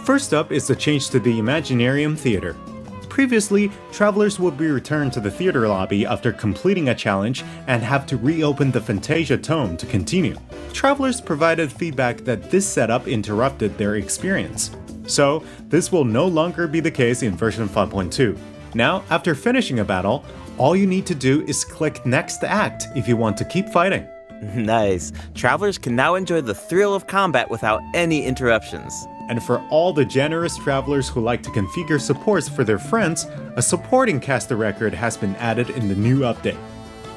First up is the change to the Imaginarium Theater. Previously, travelers would be returned to the theater lobby after completing a challenge and have to reopen the Fantasia tome to continue. Travelers provided feedback that this setup interrupted their experience. So, this will no longer be the case in version 5.2. Now, after finishing a battle, all you need to do is click Next Act if you want to keep fighting. Nice. Travelers can now enjoy the thrill of combat without any interruptions. And for all the generous travelers who like to configure supports for their friends, a supporting caster record has been added in the new update.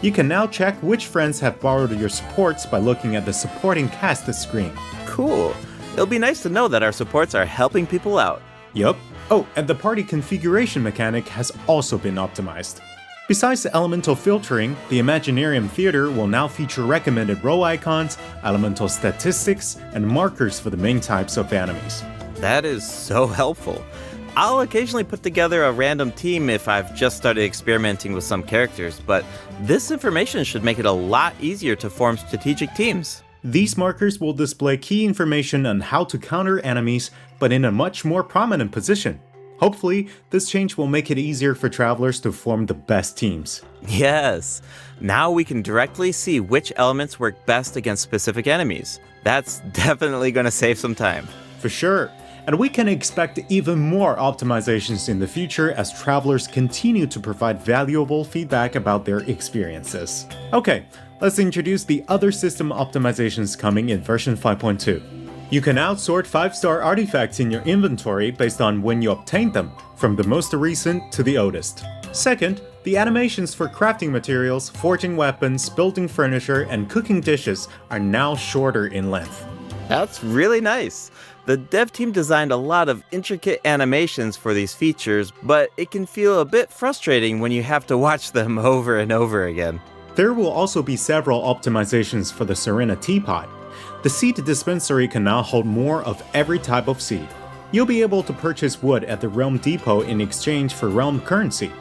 You can now check which friends have borrowed your supports by looking at the supporting cast screen. Cool. It'll be nice to know that our supports are helping people out. Yup. Oh, and the party configuration mechanic has also been optimized. Besides the elemental filtering, the Imaginarium Theater will now feature recommended role icons, elemental statistics, and markers for the main types of enemies. That is so helpful. I'll occasionally put together a random team if I've just started experimenting with some characters, but this information should make it a lot easier to form strategic teams. These markers will display key information on how to counter enemies, but in a much more prominent position. Hopefully, this change will make it easier for travelers to form the best teams. Yes! Now we can directly see which elements work best against specific enemies. That's definitely going to save some time. For sure. And we can expect even more optimizations in the future as travelers continue to provide valuable feedback about their experiences. Okay, let's introduce the other system optimizations coming in version 5.2. You can now sort 5-star artifacts in your inventory based on when you obtained them, from the most recent to the oldest. Second, the animations for crafting materials, forging weapons, building furniture, and cooking dishes are now shorter in length. That's really nice. The dev team designed a lot of intricate animations for these features, but it can feel a bit frustrating when you have to watch them over and over again. There will also be several optimizations for the Serena Teapot. The seed dispensary can now hold more of every type of seed. You'll be able to purchase wood at the Realm Depot in exchange for Realm currency.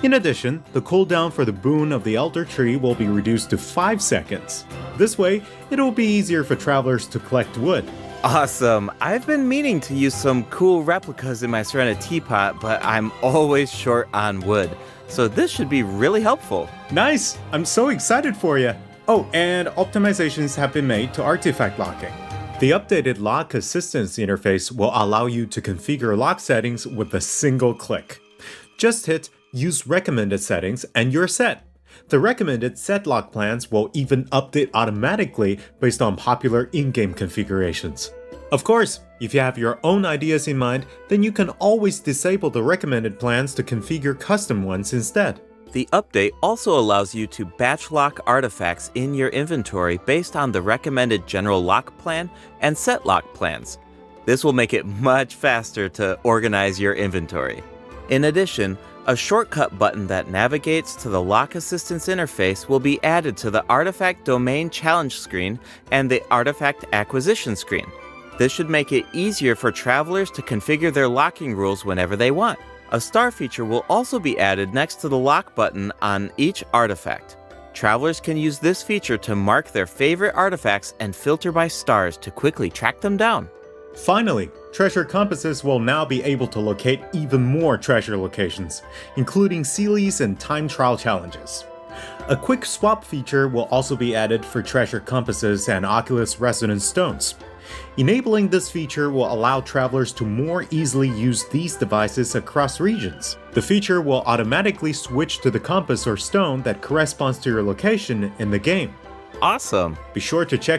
In addition, the cooldown for the boon of the Elder Tree will be reduced to 5 seconds. This way, it will be easier for travelers to collect wood. Awesome! I've been meaning to use some cool replicas in my Serena Teapot, but I'm always short on wood. So this should be really helpful. Nice! I'm so excited for you! Oh, and optimizations have been made to artifact locking. The updated lock assistance interface will allow you to configure lock settings with a single click. Just hit Use Recommended Settings and you're set. The recommended set lock plans will even update automatically based on popular in-game configurations. Of course, if you have your own ideas in mind, then you can always disable the recommended plans to configure custom ones instead. The update also allows you to batch lock artifacts in your inventory based on the recommended general lock plan and set lock plans. This will make it much faster to organize your inventory. In addition, a shortcut button that navigates to the lock assistance interface will be added to the Artifact Domain Challenge screen and the Artifact Acquisition screen. This should make it easier for travelers to configure their locking rules whenever they want. A star feature will also be added next to the lock button on each artifact. Travelers can use this feature to mark their favorite artifacts and filter by stars to quickly track them down. Finally, treasure compasses will now be able to locate even more treasure locations, including Sealies and time trial challenges. A quick swap feature will also be added for treasure compasses and Oculus Resonance stones. Enabling this feature will allow travelers to more easily use these devices across regions. The feature will automatically switch to the compass or stone that corresponds to your location in the game. Awesome! Be sure to check